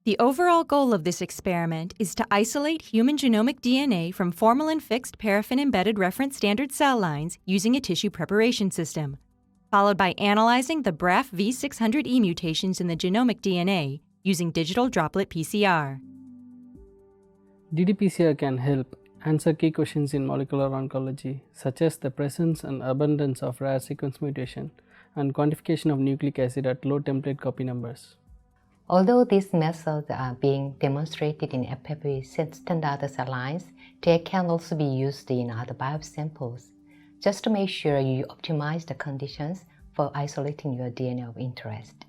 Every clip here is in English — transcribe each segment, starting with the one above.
The overall goal of this experiment is to isolate human genomic DNA from formalin-fixed paraffin-embedded reference standard cell lines using a tissue preparation system, followed by analyzing the BRAF V600E mutations in the genomic DNA using digital droplet PCR. ddPCR can help answer key questions in molecular oncology, such as the presence and abundance of rare sequence mutation and quantification of nucleic acid at low template copy numbers. Although these methods are being demonstrated in FFPE standard cell lines, they can also be used in other biopsy samples, just to make sure you optimize the conditions for isolating your DNA of interest.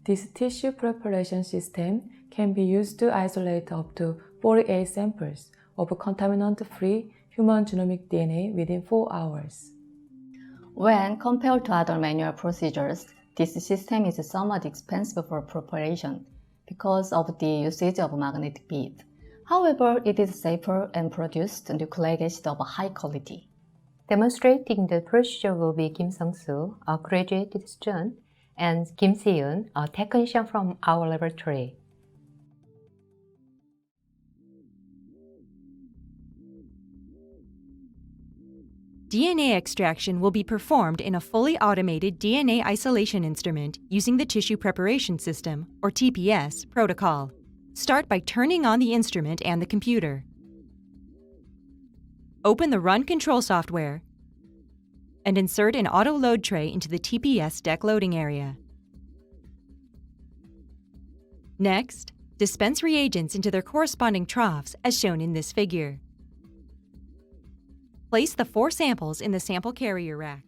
This tissue preparation system can be used to isolate up to 48 samples of contaminant-free human genomic DNA within 4 hours. When compared to other manual procedures, this system is somewhat expensive for preparation because of the usage of magnetic bead. However, it is safer and produced nucleic acid of high quality. Demonstrating the procedure will be Kim Sung-soo, a graduate student, and Kim Si-eun, a technician from our laboratory. DNA extraction will be performed in a fully automated DNA isolation instrument using the Tissue Preparation System, or TPS, protocol. Start by turning on the instrument and the computer. Open the Run Control software and insert an auto load tray into the TPS deck loading area. Next, dispense reagents into their corresponding troughs as shown in this figure. Place the 4 samples in the sample carrier rack.